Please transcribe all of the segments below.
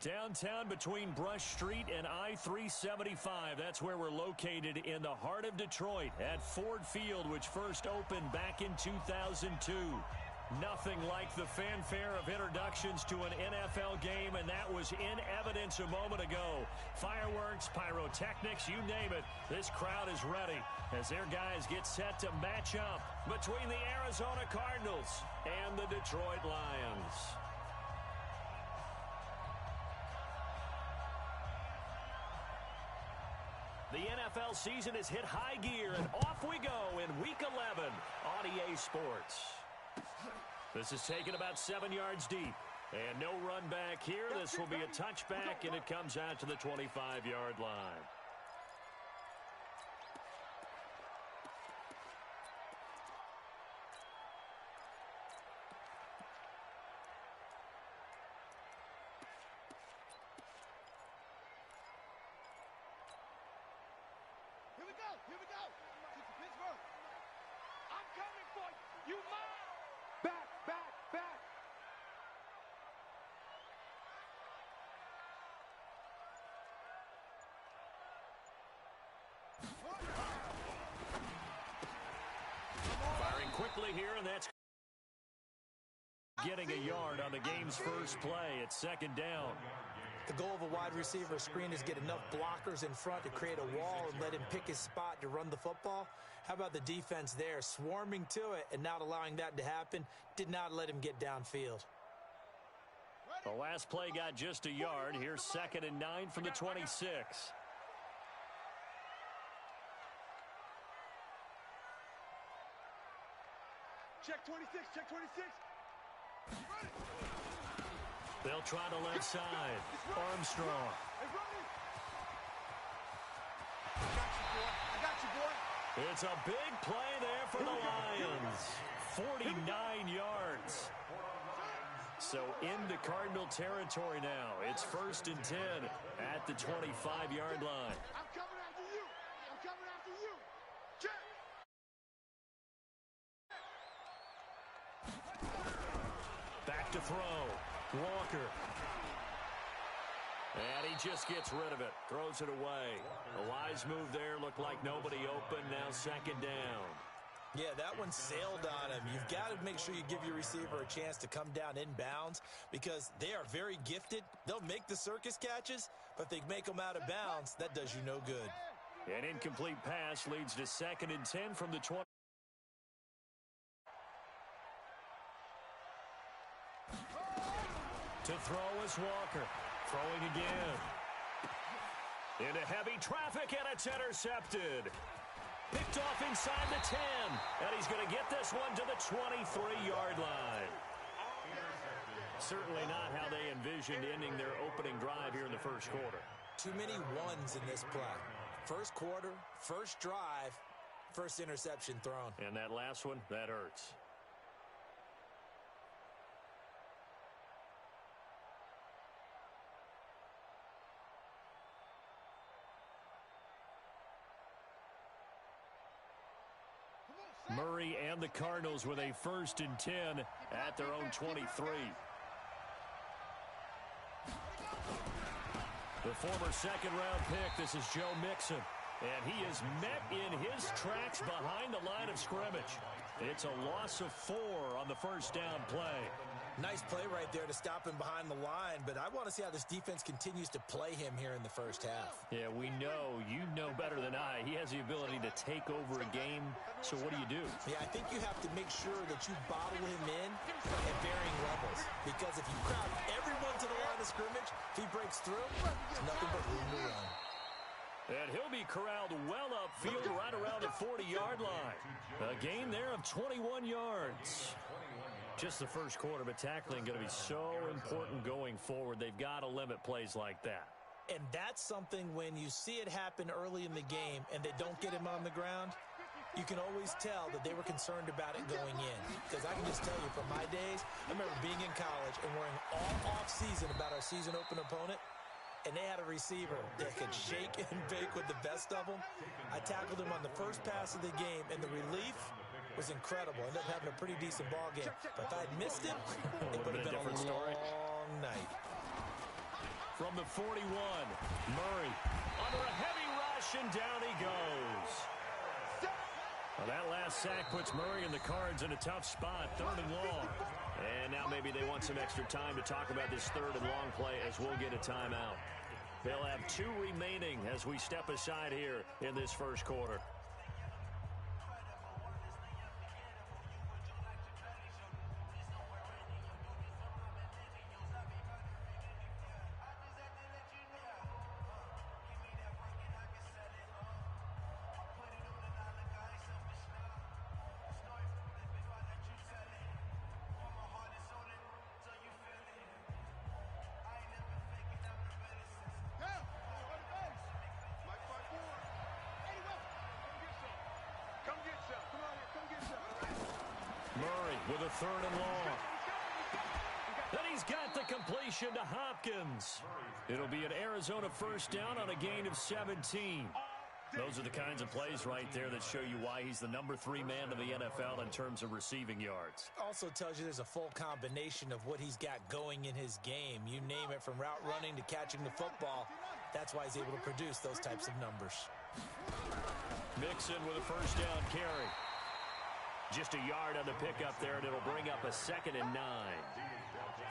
Downtown between Brush Street and I-375. That's where we're located in the heart of Detroit at Ford Field, which first opened back in 2002. Nothing like the fanfare of introductions to an NFL game, and that was in evidence a moment ago. Fireworks, pyrotechnics, you name it. This crowd is ready as their guys get set to match up between the Arizona Cardinals and the Detroit Lions. The NFL season has hit high gear, and off we go in Week 11 on EA Sports. This is taken about 7 yards deep, and no run back here. This will be a touchback, and it comes out to the 25-yard line. Here we go. To Pittsburgh. I'm coming for you. You mine. Back. Firing quickly here, and that's getting a yard on the game's first play. It's second down. The goal of a wide receiver screen is get enough blockers in front to create a wall and let him pick his spot to run the football. How about the defense there, swarming to it and not allowing that to happen? Did not let him get downfield. The last play got just a yard. Here's 2nd and 9 from the 26. Check 26. They'll try the left side. Armstrong. I got you, boy. It's a big play there for the Lions. 49 yards. So into Cardinal territory now. It's 1st and 10 at the 25-yard line. I'm coming after you. Check. Back to throw. Walker. And he just gets rid of it. Throws it away. A wise move there. Looked like nobody open. Now 2nd down. Yeah, that one sailed on him. You've got to make sure you give your receiver a chance to come down inbounds because they are very gifted. They'll make the circus catches, but if they make them out of bounds, that does you no good. An incomplete pass leads to 2nd and 10 from the 20. To throw is Walker. Throwing again. Into heavy traffic, and it's intercepted. Picked off inside the 10. And he's going to get this one to the 23-yard line. Certainly not how they envisioned ending their opening drive here in the first quarter. Too many ones in this play. First quarter, first drive, first interception thrown. And that last one, that hurts. Murray and the Cardinals with a 1st and 10 at their own 23. The former second-round pick, this is Joe Mixon. And he is met in his tracks behind the line of scrimmage. It's a loss of 4 on the first down play. Nice play right there to stop him behind the line, but I want to see how this defense continues to play him here in the first half. Yeah, we know. You know better than I. He has the ability to take over a game, so what do? Yeah, I think you have to make sure that you bottle him in at varying levels, because if you crowd everyone to the line of scrimmage, if he breaks through, it's nothing but room to run. And he'll be corralled well upfield right around the 40-yard line. A gain there of 21 yards. Just the first quarter, but tackling going to be so important going forward. They've got to limit plays like that. And that's something when you see it happen early in the game and they don't get him on the ground, you can always tell that they were concerned about it going in. Because I can just tell you from my days, I remember being in college and worrying all off-season about our season open opponent. And they had a receiver that could shake and bake with the best of them. I tackled him on the first pass of the game, and the relief was incredible. Ended up having a pretty decent ball game. But if I had missed it, it would have been a long night. from the 41. Murray under a heavy rush, and down he goes. Well, that last sack puts Murray and the Cards in a tough spot, 3rd and long. And now maybe they want some extra time to talk about this 3rd and long play as we'll get a timeout. They'll have 2 remaining as we step aside here in this first quarter. Murray with a 3rd and long. Then he's got the completion to Hopkins. It'll be an Arizona first down on a gain of 17. Those are the kinds of plays right there that show you why he's the number 3 man in the NFL in terms of receiving yards. Also tells you there's a full combination of what he's got going in his game. You name it, from route running to catching the football. That's why he's able to produce those types of numbers. Mixon with a first down carry. Just a yard on the pickup there, and it'll bring up a 2nd and 9.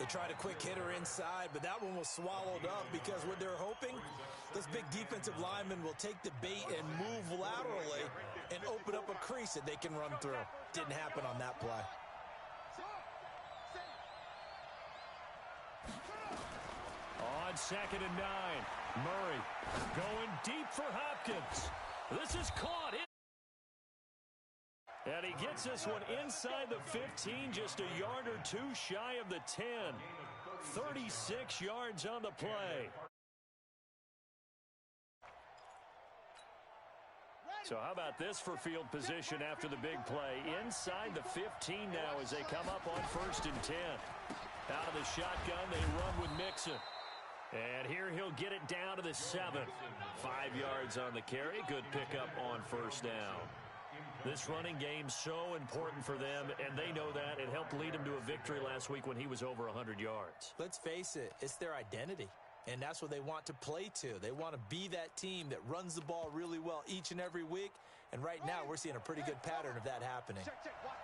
They tried a quick hitter inside, but that one was swallowed up because what they're hoping, this big defensive lineman will take the bait and move laterally and open up a crease that they can run through. Didn't happen on that play. On 2nd and 9, Murray going deep for Hopkins. This is caught. And he gets this one inside the 15, just a yard or 2 shy of the 10. 36 yards on the play. So how about this for field position after the big play? Inside the 15 now as they come up on 1st and 10. Out of the shotgun, they run with Mixon. And here he'll get it down to the 7. 5 yards on the carry. Good pickup on 1st down. This running game's so important for them, and they know that. It helped lead them to a victory last week when he was over 100 yards. Let's face it, it's their identity, and that's what they want to play to. They want to be that team that runs the ball really well each and every week, and right now we're seeing a pretty good pattern of that happening. Check. Watch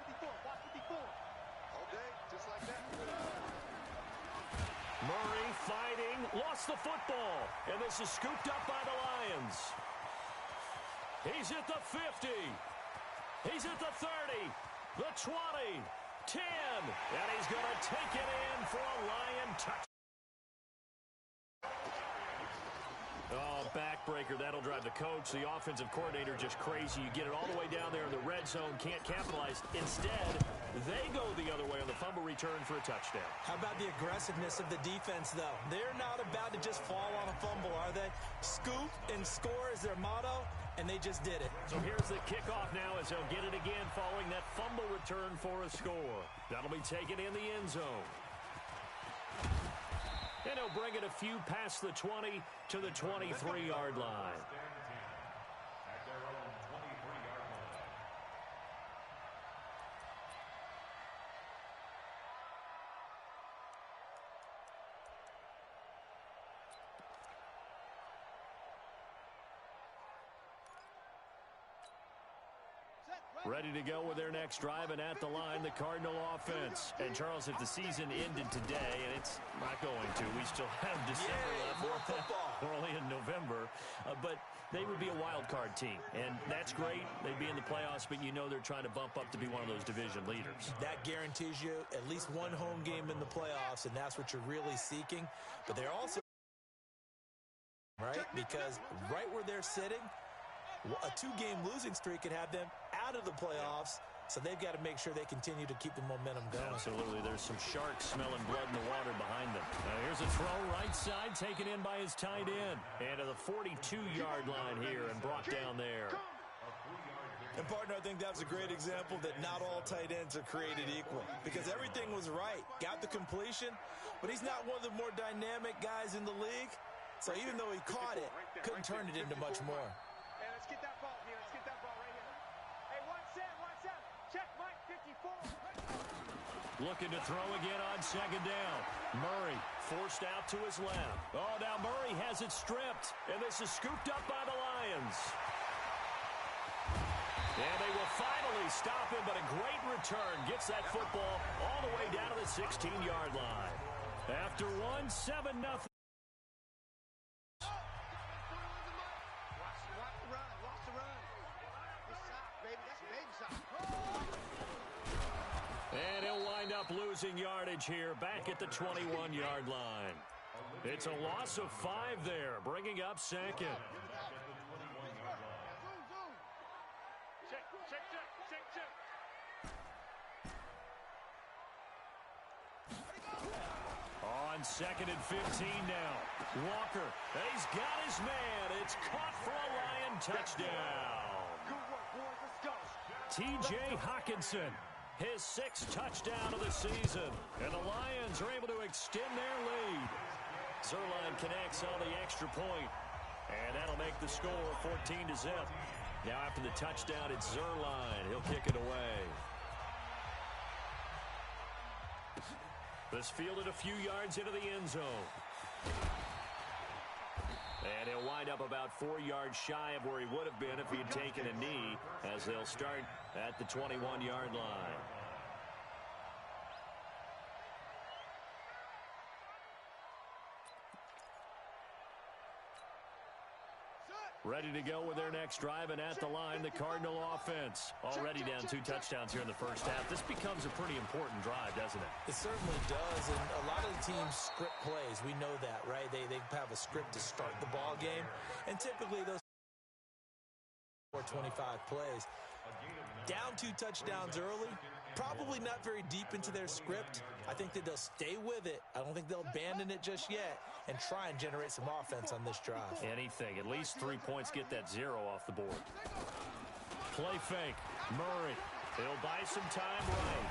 54. All day, just like that. Murray fighting, lost the football, and this is scooped up by the Lions. He's at the 50. He's at the 30, the 20, 10, and he's going to take it in for a Lion touchdown. Oh, backbreaker. That'll drive the coach, the offensive coordinator, just crazy. You get it all the way down there in the red zone, can't capitalize. Instead, they go the other way on the fumble return for a touchdown. How about the aggressiveness of the defense, though? They're not about to just fall on a fumble, are they? Scoop and score is their motto, and they just did it. So here's the kickoff now as they'll get it again following that fumble return for a score. That'll be taken in the end zone. And he'll bring it a few past the 20 to the 23-yard line. Ready to go with their next drive, and at the line, the Cardinal offense. And, Charles, if the season ended today, and it's not going to, we still have December left. More football. We're only in November. But they would be a wild card team, and that's great. They'd be in the playoffs, but you know they're trying to bump up to be one of those division leaders. That guarantees you at least one home game in the playoffs, and that's what you're really seeking. But they're also, right, because right where they're sitting, a 2-game losing streak could have them out of the playoffs, so they've got to make sure they continue to keep the momentum going. Absolutely. There's some sharks smelling blood in the water behind them. Now here's a throw right side, taken in by his tight end. And to the 42-yard line here and brought down there. And, partner, I think that's a great example that not all tight ends are created equal, because everything was right. Got the completion, but he's not one of the more dynamic guys in the league. So even though he caught it, couldn't turn it into much more. Hey, let's get that ball here. Let's get that ball right here. Hey, 1 set. Check, Mike, 54. Looking to throw again on second down. Murray forced out to his left. Oh, now Murray has it stripped. And this is scooped up by the Lions. And they will finally stop him, but a great return gets that football all the way down to the 16-yard line. After one, 7-0. And he'll wind up losing yardage here back at the 21-yard line. It's a loss of 5 there, bringing up second. On second and 15 now. Walker, he's got his man. It's caught for a Lion touchdown. T.J. Hawkinson, his 6th touchdown of the season. And the Lions are able to extend their lead. Zuerlein connects on the extra point. And that'll make the score 14-0. Now after the touchdown, it's Zuerlein. He'll kick it away. This fielded a few yards into the end zone. And he'll wind up about 4 yards shy of where he would have been if he had taken a knee, as they'll start at the 21-yard line. Ready to go with their next drive, and at the line, the Cardinal offense. Already down 2 touchdowns here in the first half. This becomes a pretty important drive, doesn't it? It certainly does, and a lot of the teams script plays. We know that, right? They have a script to start the ball game, and typically those 25 plays. Down 2 touchdowns early, probably not very deep into their script. I think that they'll stay with it. I don't think they'll abandon it just yet and try and generate some offense on this drive. Anything. At least 3 points, get that 0 off the board. Play fake. Murray. He'll buy some time right.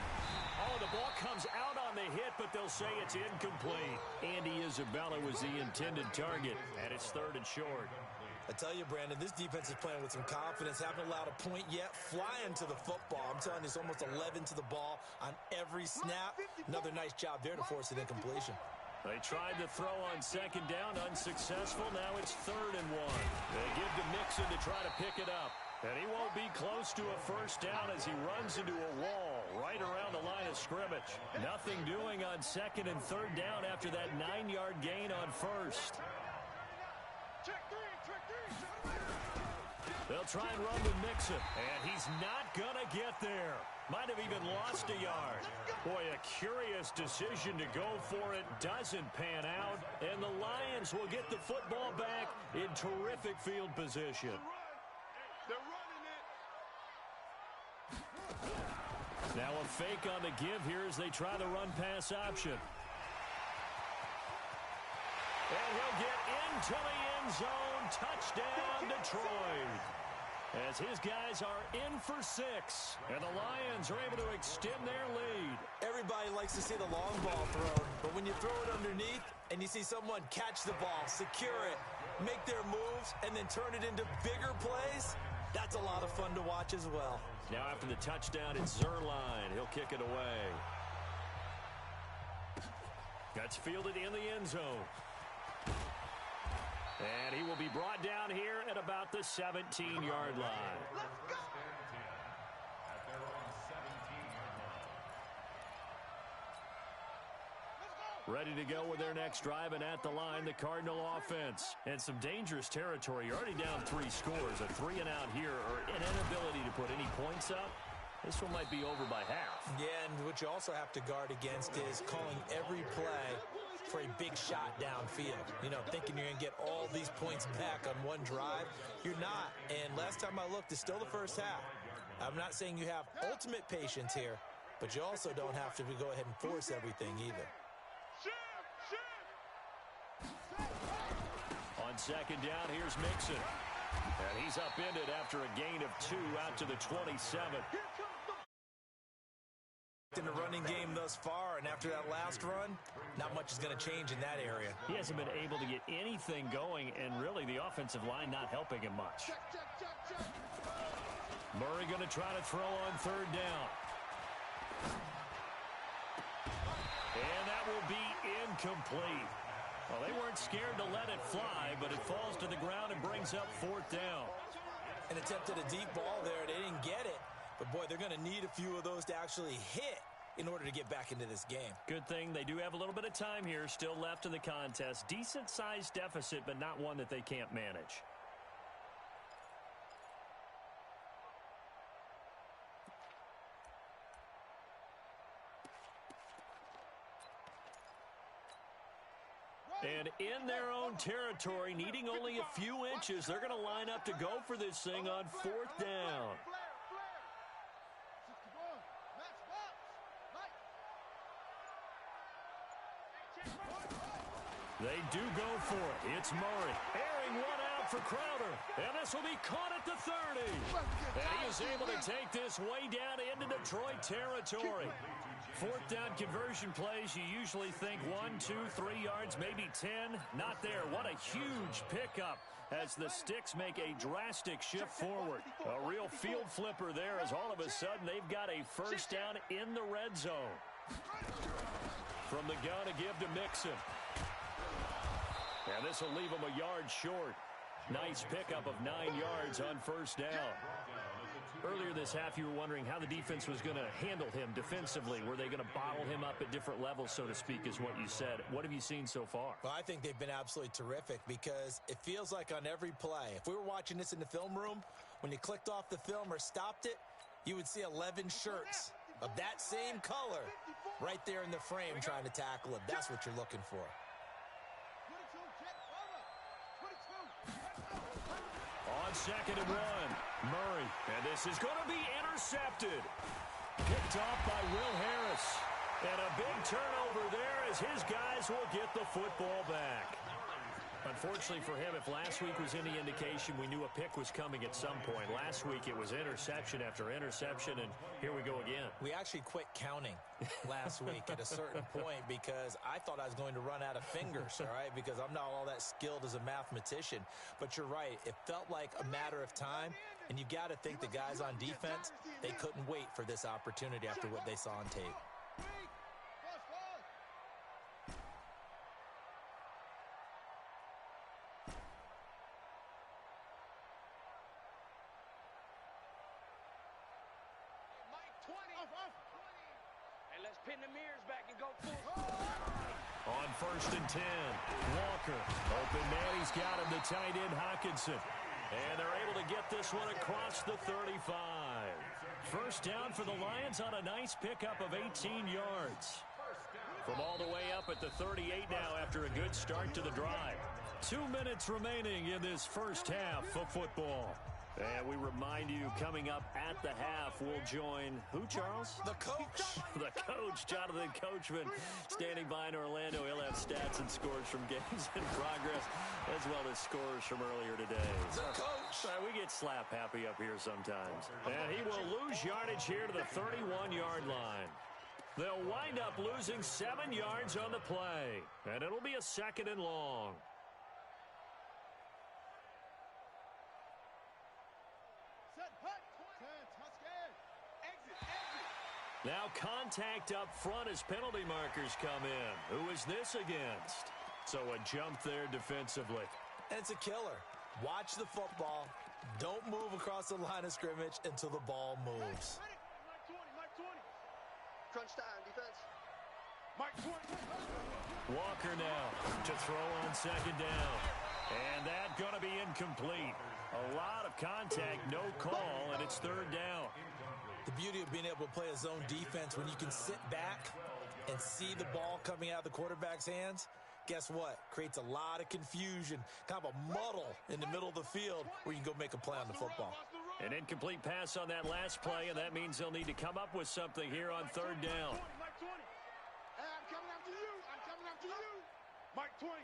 Oh, the ball comes out on the hit, but they'll say it's incomplete. Andy Isabella was the intended target, and it's 3rd and short. I tell you, Brandon, this defense is playing with some confidence. Haven't allowed a point yet. Flying to the football. I'm telling you, it's almost 11 to the ball on every snap. Another nice job there to force it incompletion. They tried to throw on second down, unsuccessful. Now it's 3rd and 1. They give to Mixon to try to pick it up. And he won't be close to a first down as he runs into a wall right around the line of scrimmage. Nothing doing on 2nd and 3rd down after that 9-yard gain on 1st. They'll try and run with Mixon, and he's not going to get there. Might have even lost a yard. Boy, a curious decision to go for it. Doesn't pan out, and the Lions will get the football back in terrific field position. Now a fake on the give here as they try the run-pass option. And he'll get into the end zone. Touchdown, Detroit. As his guys are in for 6. And the Lions are able to extend their lead. Everybody likes to see the long ball thrown. But when you throw it underneath and you see someone catch the ball, secure it, make their moves, and then turn it into bigger plays, that's a lot of fun to watch as well. Now after the touchdown, it's Zuerlein. He'll kick it away. That's fielded in the end zone. And he will be brought down here at about the 17-yard line. Ready to go with their next drive, and at the line, the Cardinal offense. And some dangerous territory. You're already down 3 scores. A 3-and-out here, or an inability to put any points up. This one might be over by half. Yeah, and what you also have to guard against is calling every play for a big shot downfield. You know, thinking you're going to get all these points back on one drive. You're not. And last time I looked, it's still the first half. I'm not saying you have ultimate patience here, but you also don't have to go ahead and force everything either. On second down, here's Mixon. And he's upended after a gain of 2 out to the 27. In the running game thus far, and after that last run, not much is going to change in that area. He hasn't been able to get anything going, and really the offensive line not helping him much. Murray going to try to throw on 3rd down. And that will be incomplete. Well, they weren't scared to let it fly, but it falls to the ground and brings up 4th down. An attempt at a deep ball there. They didn't get it. But, boy, they're going to need a few of those to actually hit in order to get back into this game. Good thing they do have a little bit of time here still left in the contest. Decent-sized deficit, but not one that they can't manage. And in their own territory, needing only a few inches, they're going to line up to go for this thing on 4th down. They do go for it. It's Murray. Airing one out for Crowder. And this will be caught at the 30. And he is able to take this way down into Detroit territory. 4th down conversion plays, you usually think 1, 2, 3 yards, maybe 10. Not there. What a huge pickup as the Sticks make a drastic shift forward. A real field flipper there as all of a sudden they've got a 1st down in the red zone. From the gun to give to Mixon. And this will leave him a yard short. Nice pickup of 9 yards on 1st down. Earlier this half, you were wondering how the defense was going to handle him defensively. Were they going to bottle him up at different levels, so to speak, is what you said. What have you seen so far? Well, I think they've been absolutely terrific because it feels like on every play, if we were watching this in the film room, when you clicked off the film or stopped it, you would see 11 shirts of that same color right there in the frame trying to tackle him. That's what you're looking for. On 2nd and 1, Murray. And this is going to be intercepted. Picked off by Will Harris. And a big turnover there as his guys will get the football back. Unfortunately for him, if last week was any indication, we knew a pick was coming at some point. Last week it was interception after interception, and here we go again. We actually quit counting last week at a certain point because I thought I was going to run out of fingers, all right, because I'm not all that skilled as a mathematician. But you're right. It felt like a matter of time, and you got to think the guys on defense, they couldn't wait for this opportunity after what they saw on tape. Pin the mirrors back and go full. On 1st and 10, Walker. Open man, he's got him, the tight end Hockenson. And they're able to get this one across the 35. 1st down for the Lions on a nice pickup of 18 yards. From all the way up at the 38 now after a good start to the drive. 2 minutes remaining in this 1st half of football. And we remind you, coming up at the half, we'll join who, Charles? The coach. The coach, Jonathan Coachman, standing by in Orlando. He'll have stats and scores from games in progress, as well as scores from earlier today. The coach. We get slap happy up here sometimes. And he will lose yardage here to the 31-yard line. They'll wind up losing 7 yards on the play. And it'll be a 2nd and long. Now contact up front as penalty markers come in. Who is this against? So a jump there defensively. And it's a killer. Watch the football. Don't move across the line of scrimmage until the ball moves. Crunch time, defense. Walker now to throw on 2nd down. And that going to be incomplete. A lot of contact, no call, and it's 3rd down. The beauty of being able to play a zone defense when you can sit back and see the ball coming out of the quarterback's hands, guess what? Creates a lot of confusion, kind of a muddle in the middle of the field where you can go make a play on the football. An incomplete pass on that last play, and that means they'll need to come up with something here on 3rd down. I'm coming after you. I'm coming after you. Mike 20.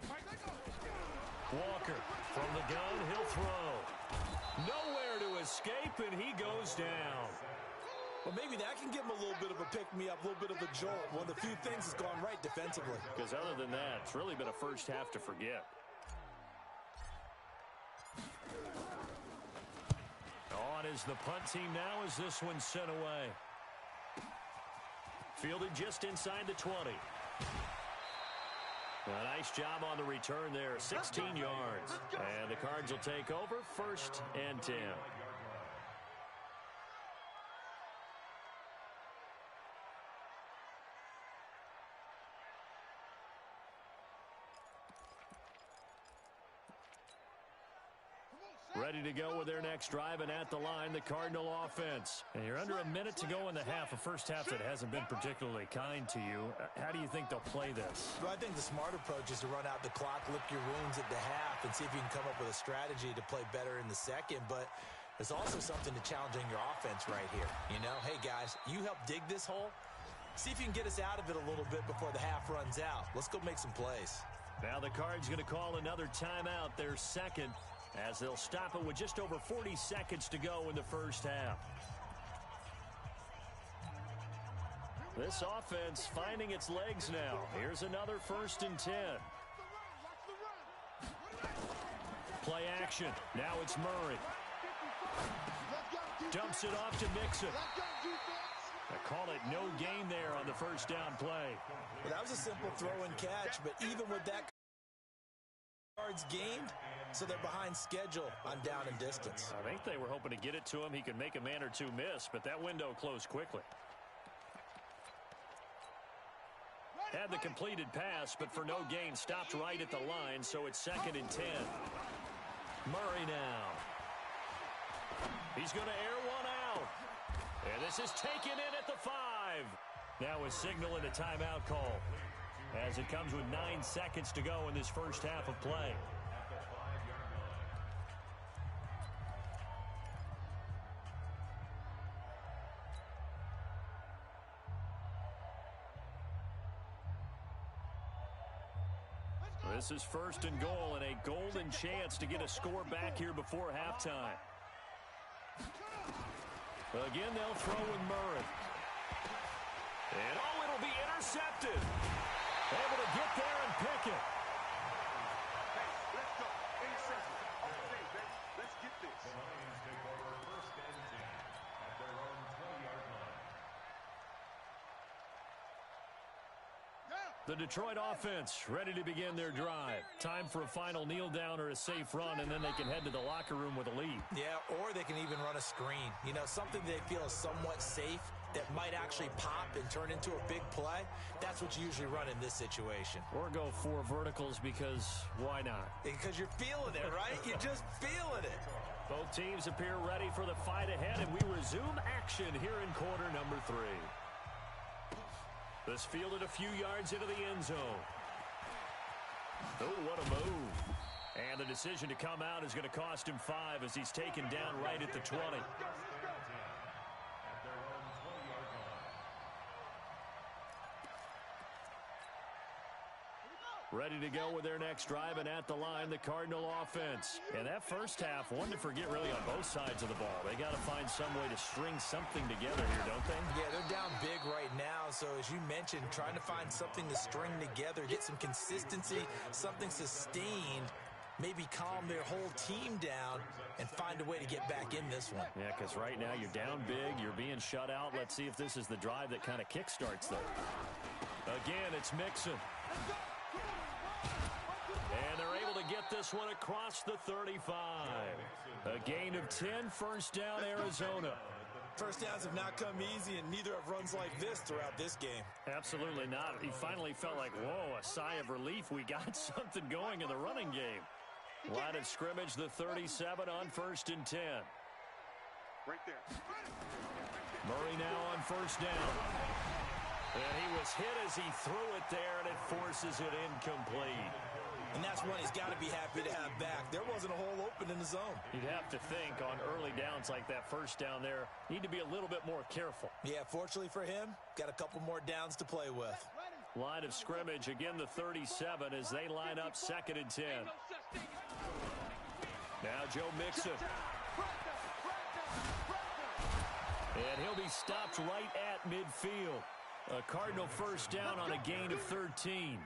Walker from the gun, he'll throw. Nowhere to escape, and he goes down. Well, maybe that can give him a little bit of a pick-me-up, a little bit of a jolt. One of the few things that's gone right defensively. Because other than that, it's really been a 1st half to forget. On is the punt team now as this one's sent away. Fielded just inside the 20. A nice job on the return there, 16 yards. And the Cards will take over, 1st and 10. Ready to go with their next drive, and at the line, the Cardinal offense. And you're under a minute to go in the half, a first half that hasn't been particularly kind to you. How do you think they'll play this? Well, I think the smart approach is to run out the clock, lick your wounds at the half, and see if you can come up with a strategy to play better in the second. But there's also something to challenging your offense right here. You know, hey, guys, you help dig this hole. See if you can get us out of it a little bit before the half runs out. Let's go make some plays. Now the Cards going to call another timeout, their second, as they'll stop it with just over 40 seconds to go in the first half. This offense finding its legs now. Here's another 1st and 10. Play action. Now it's Murray. Dumps it off to Mixon. I call it no gain there on the first down play. Well, that was a simple throw and catch, but even with that yards gained, so they're behind schedule on down and distance. I think they were hoping to get it to him. He could make a man or two miss, but that window closed quickly. Had the completed pass, but for no gain, stopped right at the line, so it's 2nd and 10. Murray now. He's going to air one out. And this is taken in at the 5. Now a signal and a timeout call, as it comes with 9 seconds to go in this first half of play. This is 1st and goal, and a golden chance to get a score back here before halftime. Again, they'll throw with Murray. And, it'll be intercepted. Able to get there and pick it. Hey, let's go. Interception. Okay, baby. Let's get this. The Lions take over 1st and 10 at their own 20-yard line. The Detroit offense ready to begin their drive. Time for a final kneel down or a safe run, and then they can head to the locker room with a lead. Yeah, or they can even run a screen. You know, something they feel is somewhat safe that might actually pop and turn into a big play. That's what you usually run in this situation. Or go 4 verticals, because why not? Because you're feeling it, right? You're just feeling it. Both teams appear ready for the fight ahead, and we resume action here in quarter number 3. This fielded a few yards into the end zone. Oh, what a move. And the decision to come out is going to cost him 5 as he's taken down right at the 20. Ready to go with their next drive, and at the line, the Cardinal offense. And that first half, one to forget really on both sides of the ball. They got to find some way to string something together here, don't they? Yeah, they're down big right now, so as you mentioned, trying to find something to string together, get some consistency, something sustained, maybe calm their whole team down and find a way to get back in this one. Yeah, because right now you're down big, you're being shut out. Let's see if this is the drive that kind of kickstarts them. Again, it's Mixon. And they're able to get this one across the 35. A gain of 10, first down, Arizona. First downs have not come easy, and neither have runs like this throughout this game. Absolutely not. He finally felt like, whoa, a sigh of relief. We got something going in the running game. Line of scrimmage, the 37 on 1st and 10. Right there. Murray now on first down. And he was hit as he threw it there, and it forces it incomplete. And that's one he's got to be happy to have back. There wasn't a hole open in the zone. You'd have to think on early downs like that first down there, need to be a little bit more careful. Yeah, fortunately for him, got a couple more downs to play with. Line of scrimmage, again the 37 as they line up 2nd and 10. Now Joe Mixon. And he'll be stopped right at midfield. A Cardinal first down on a gain of 13.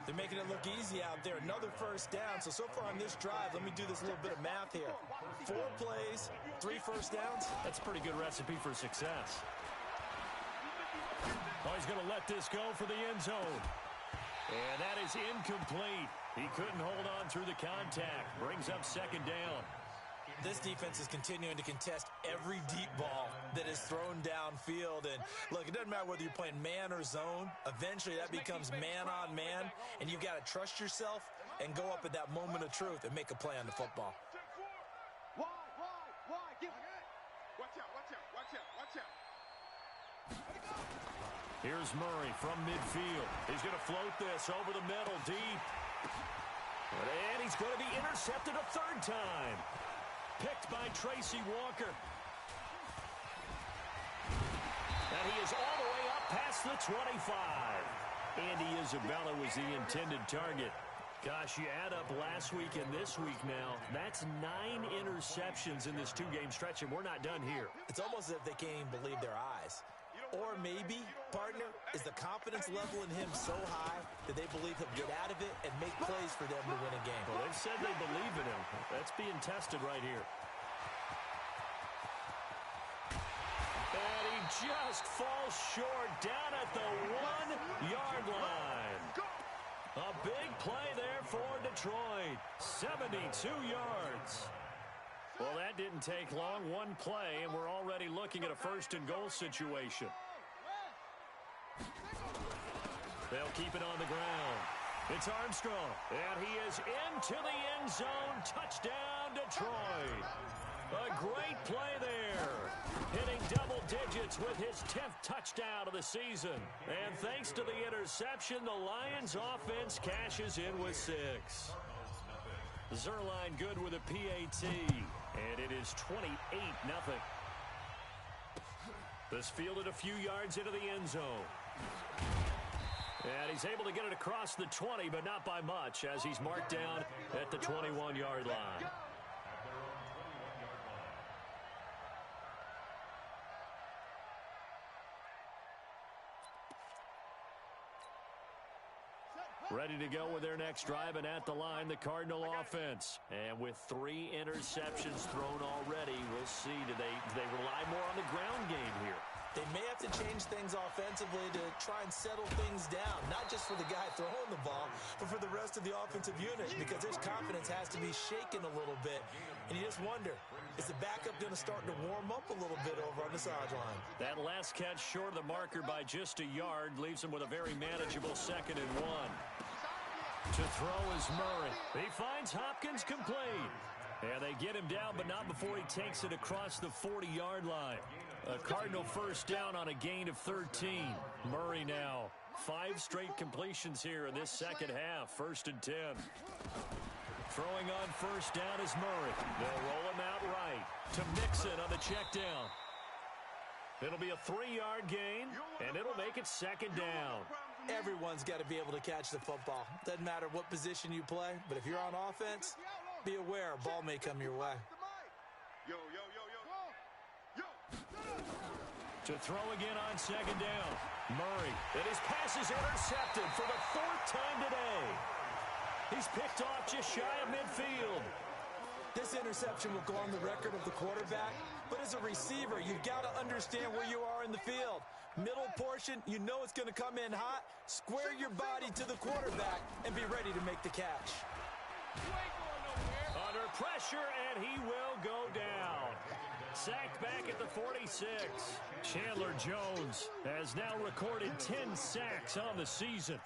They're making it look easy out there. Another first down. So far on this drive, let me do this little bit of math here. 4 plays, 3 first downs. That's a pretty good recipe for success. Oh, he's going to let this go for the end zone. And that is incomplete. He couldn't hold on through the contact. Brings up second down. This defense is continuing to contest every deep ball that is thrown downfield. And, look, it doesn't matter whether you're playing man or zone. Eventually, that becomes man-on-man, and you've got to trust yourself and go up at that moment of truth and make a play on the football. Wide. Give it. Watch out. Here's Murray from midfield. He's going to float this over the middle, deep. And he's going to be intercepted a third time. Picked by Tracy Walker. And he is all the way up past the 25. Andy Isabella was the intended target. Gosh, you add up last week and this week now, that's 9 interceptions in this 2-game stretch, and we're not done here. It's almost as if they can't even believe their eyes. Or maybe, partner, is the confidence level in him so high that they believe he'll get out of it and make plays for them to win a game. Well, they've said they believe in him. That's being tested right here. And he just falls short down at the 1-yard line. A big play there for Detroit. 72 yards. Well, that didn't take long. One play, and we're already looking at a first-and-goal situation. They'll keep it on the ground. It's Armstrong, and he is into the end zone. Touchdown, Detroit. A great play there. Hitting double digits with his 10th touchdown of the season. And thanks to the interception, the Lions offense cashes in with 6. Zerline good with a PAT, and it is 28-0. This fielded a few yards into the end zone. And he's able to get it across the 20, but not by much, as he's marked down at the 21-yard line. Ready to go with their next drive, and at the line, the Cardinal offense. And with 3 interceptions thrown already, we'll see. Do they rely more on the ground game here? They may have to change things offensively to try and settle things down, not just for the guy throwing the ball, but for the rest of the offensive unit, because his confidence has to be shaken a little bit. And you just wonder, is the backup going to start to warm up a little bit over on the sideline? That last catch short of the marker by just a yard leaves him with a very manageable 2nd and 1. To throw is Murray. He finds Hopkins complete. And they get him down, but not before he takes it across the 40-yard line. A Cardinal first down on a gain of 13. Murray now 5 straight completions here in this second half. 1st and 10. Throwing on first down is Murray. They'll roll him out right to Mixon on the check down. It'll be a 3-yard gain, and it'll make it 2nd down. Everyone's got to be able to catch the football. Doesn't matter what position you play, but if you're on offense, be aware a ball may come your way. To throw again on 2nd down. Murray, and his pass is intercepted for the 4th time today. He's picked off just shy of midfield. This interception will go on the record of the quarterback, but as a receiver, you've got to understand where you are in the field. Middle portion, you know it's going to come in hot. Square your body to the quarterback and be ready to make the catch. Under pressure, and he will go down. Sacked back at the 46. Chandler Jones has now recorded 10 sacks on the season.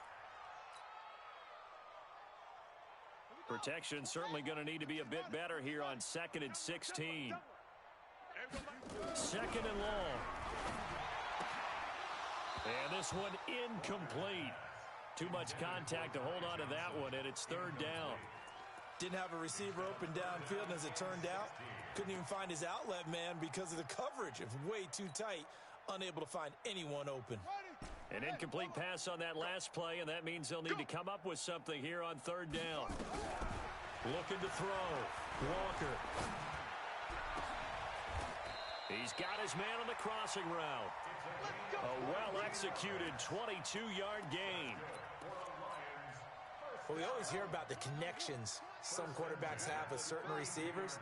Protection certainly going to need to be a bit better here on 2nd and 16. 2nd and long. And this one incomplete. Too much contact to hold on to that one, and it's 3rd down. Didn't have a receiver open downfield, and as it turned out, couldn't even find his outlet man because of the coverage. It was way too tight, unable to find anyone open. An incomplete pass on that last play, and that means they'll need to come up with something here on 3rd down. Looking to throw. Walker. He's got his man on the crossing route. A well-executed 22-yard gain. Well, we always hear about the connections some quarterbacks have with certain receivers.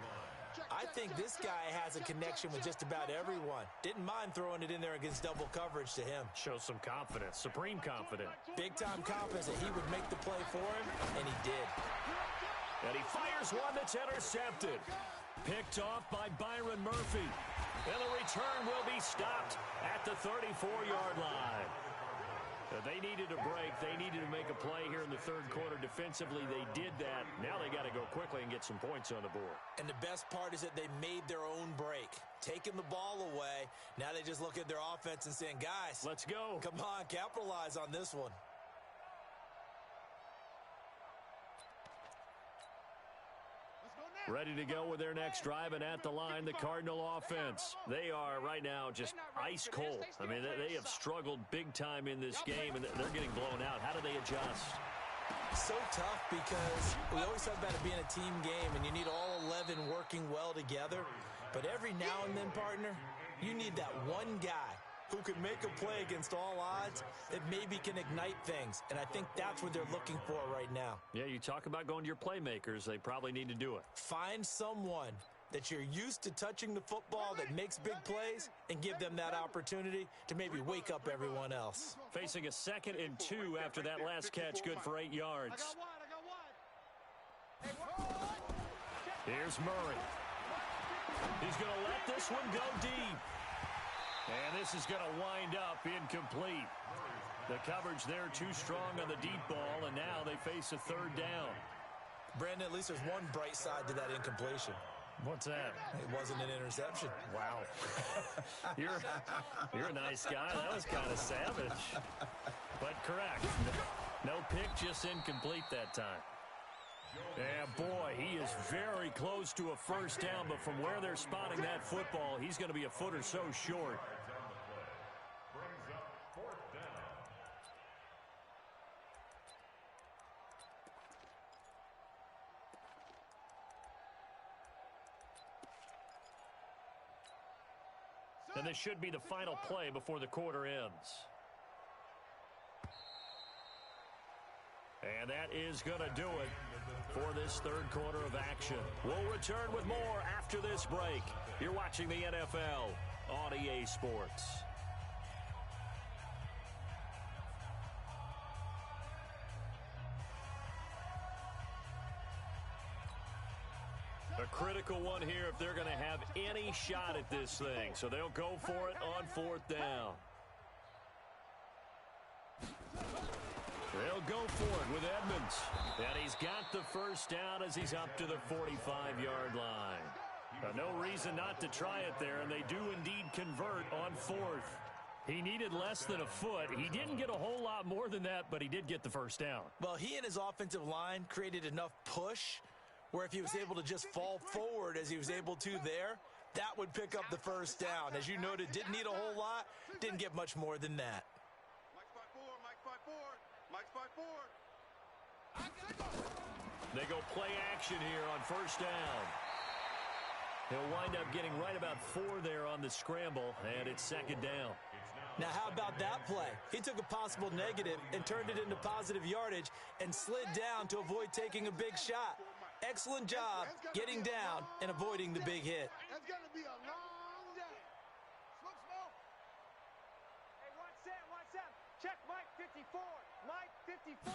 I I think this guy has a connection with just about everyone. Didn't mind throwing it in there against double coverage to him. Shows some confidence, supreme confidence. Big-time confidence that he would make the play for him, and he did. And he fires one that's intercepted. Picked off by Byron Murphy. And the return will be stopped at the 34-yard line. They needed a break. They needed to make a play here in the third quarter. Defensively, they did that. Now they got to go quickly and get some points on the board. And the best part is that they made their own break. Taking the ball away. Now they just look at their offense and saying, guys, let's go. Come on, capitalize on this one. Ready to go with their next drive, and at the line, the Cardinal offense. They are right now just ice cold. I mean, they have struggled big time in this game, and they're getting blown out. How do they adjust? So tough because we always talk about it being a team game, and you need all 11 working well together. But every now and then, partner, you need that one guy who can make a play against all odds that maybe can ignite things. And I think that's what they're looking for right now. Yeah, you talk about going to your playmakers. They probably need to do it. Find someone that you're used to touching the football that makes big plays and give them that opportunity to maybe wake up everyone else. Facing a 2nd and 2 after that last catch, good for 8 yards. Here's Murray. He's going to let this one go deep. And this is going to wind up incomplete. The coverage there too strong on the deep ball, and now they face a 3rd down. Brandon, at least there's one bright side to that incompletion. What's that? It wasn't an interception. Wow. You're a nice guy. That was kind of savage. But correct. No pick, just incomplete that time. And boy, he is very close to a 1st down, but from where they're spotting that football, he's going to be a foot or so short. And this should be the final play before the quarter ends. And that is going to do it for this third quarter of action. We'll return with more after this break. You're watching the NFL on EA Sports. A critical one here if they're going to have any shot at this thing. So they'll go for it on 4th down. They'll go for it with Edmonds. And he's got the 1st down as he's up to the 45-yard line. No reason not to try it there, and they do indeed convert on 4th. He needed less than a foot. He didn't get a whole lot more than that, but he did get the 1st down. Well, he and his offensive line created enough push where if he was able to just fall forward as he was able to there, that would pick up the 1st down. As you noted, didn't need a whole lot, didn't get much more than that. They go play action here on 1st down. He'll wind up getting right about 4 there on the scramble, and it's 2nd down. Now, how about that play? He took a possible negative and turned it into positive yardage and slid down to avoid taking a big shot. Excellent job getting down and avoiding the big hit. That's going to be a long day. Smoke, smoke. Hey, watch that. Check Mike 54. Mike 54.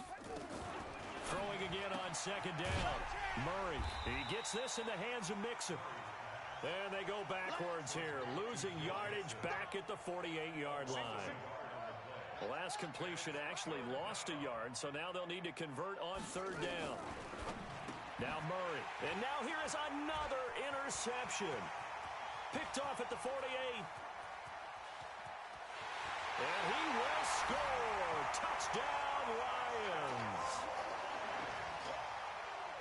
Throwing again on 2nd down. Murray, he gets this in the hands of Mixon. And they go backwards here, losing yardage back at the 48-yard line. The last completion actually lost a yard, so now they'll need to convert on 3rd down. Now Murray, and now here is another interception. Picked off at the 48. And he will score. Touchdown, Lions.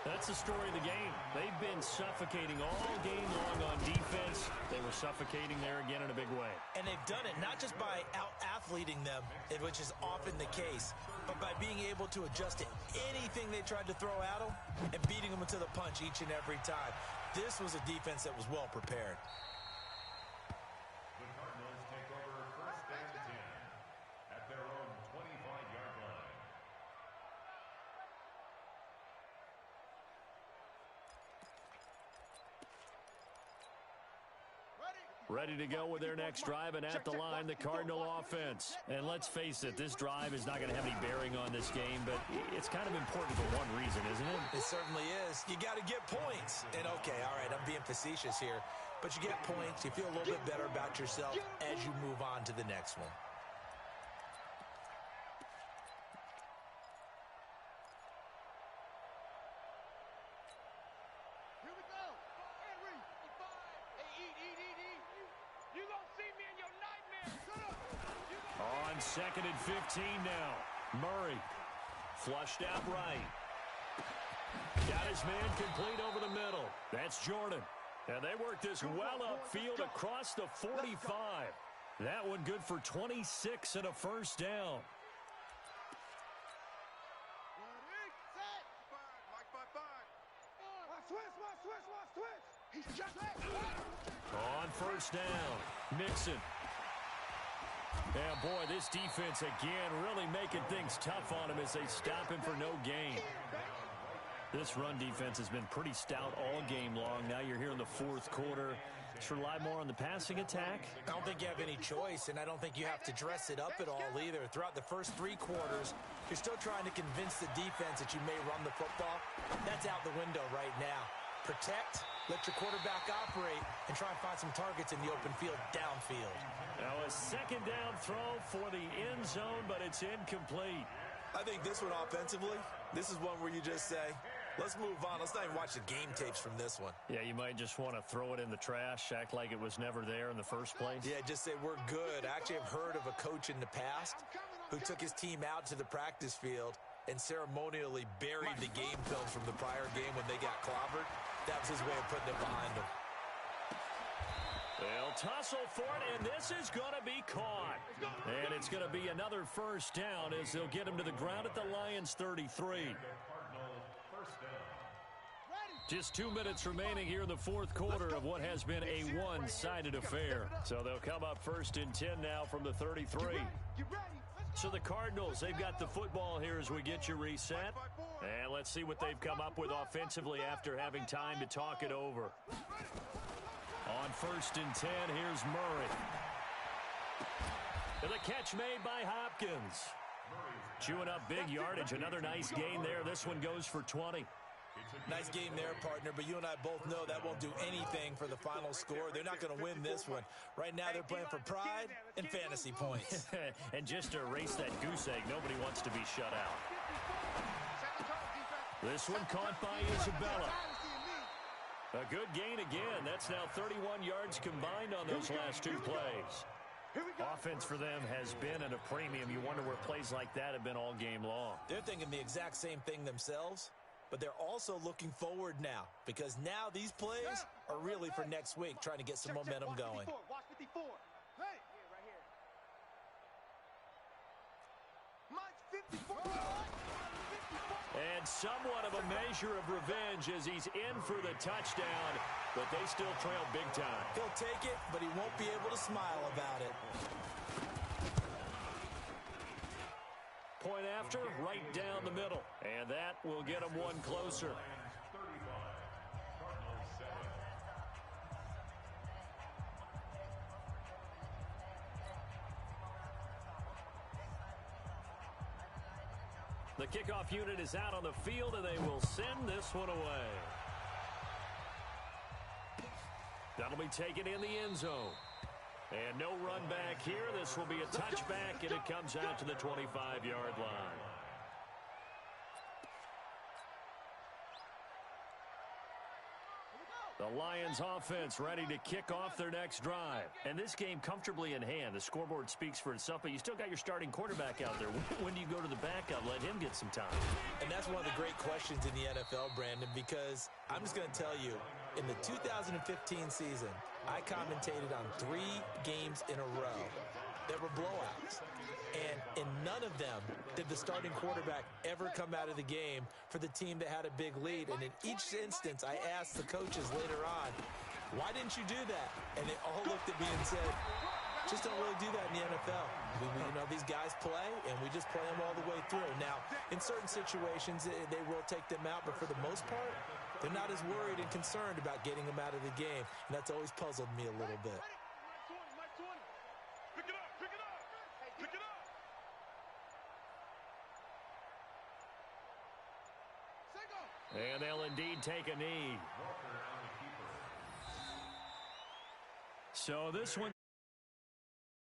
That's the story of the game. They've been suffocating all game long on defense. They were suffocating there again in a big way. And they've done it not just by out-athleting them, which is often the case, but by being able to adjust to anything they tried to throw at them and beating them into the punch each and every time. This was a defense that was well prepared. The Cardinals take over 1st and 10 at their own 25-yard line. Ready to go with their next drive, and at the line, the Cardinal offense. And let's face it, this drive is not going to have any bearing on this game, but it's kind of important for one reason, isn't it? It certainly is. You got to get points. And, okay, all right, I'm being facetious here, but you get points. You feel a little bit better about yourself as you move on to the next one. On 2nd and 15 now. Murray flushed out right. Got his man complete over the middle. That's Jordan. And they work this well upfield across the 45. That one good for 26 and a first down. On first down, Mixon. And boy, this defense again really making things tough on him as they stop him for no gain. This run defense has been pretty stout all game long. Now you're here in the fourth quarter. Just rely more on the passing attack. I don't think you have any choice, and I don't think you have to dress it up at all either. Throughout the first 3 quarters, you're still trying to convince the defense that you may run the football. That's out the window right now. Protect, let your quarterback operate, and try and find some targets in the open field downfield. Now a second down throw for the end zone, but it's incomplete. I think this one offensively, this is one where you just say, let's move on. Let's not even watch the game tapes from this one. Yeah, you might just want to throw it in the trash, act like it was never there in the first place. Yeah, just say we're good. I actually have heard of a coach in the past who took his team out to the practice field and ceremonially buried the game film from the prior game when they got clobbered. That was his way of putting it behind them. They'll tussle for it, and this is going to be caught. And it's going to be another first down as they'll get him to the ground at the Lions' 33. Just 2 minutes remaining here in the fourth quarter of what has been a one-sided affair. So they'll come up first and 10 now from the 33. So the Cardinals, they've got the football here as we get you reset. And let's see what they've come up with offensively after having time to talk it over. On first and 10, here's Murray. And the catch made by Hopkins. Chewing up big yardage. Another nice gain there. This one goes for 20. Nice game there, partner, but you and I both know that won't do anything for the final score. They're not going to win this one. Right now, they're playing for pride and fantasy points. And just to erase that goose egg, nobody wants to be shut out. This one caught by Isabella. A good gain again. That's now 31 yards combined on those last 2 plays. Offense for them has been at a premium. You wonder where plays like that have been all game long. They're thinking the exact same thing themselves. But they're also looking forward now, because now these plays are really for next week, trying to get some momentum going. Watch 54. Hey, here, right here. Mike's 54. And somewhat of a measure of revenge as he's in for the touchdown, but they still trail big time. He'll take it, but he won't be able to smile about it. Point after, right down the middle. And that will get them one closer. The kickoff unit is out on the field, and they will send this one away. That'll be taken in the end zone. And no run back here. This will be a touchback, and it comes out to the 25-yard line. The Lions offense ready to kick off their next drive. And this game comfortably in hand. The scoreboard speaks for itself, but you still got your starting quarterback out there. When do you go to the backup? Let him get some time. And that's one of the great questions in the NFL, Brandon, because I'm just going to tell you, in the 2015 season, I commentated on 3 games in a row. There were blowouts. And in none of them did the starting quarterback ever come out of the game for the team that had a big lead. And in each instance, I asked the coaches later on, why didn't you do that? And they all looked at me and said, just don't really do that in the NFL. You know, these guys play, and we just play them all the way through. Now, in certain situations, they will take them out, but for the most part, they're not as worried and concerned about getting them out of the game. And that's always puzzled me a little bit. And they'll indeed take a knee. So this one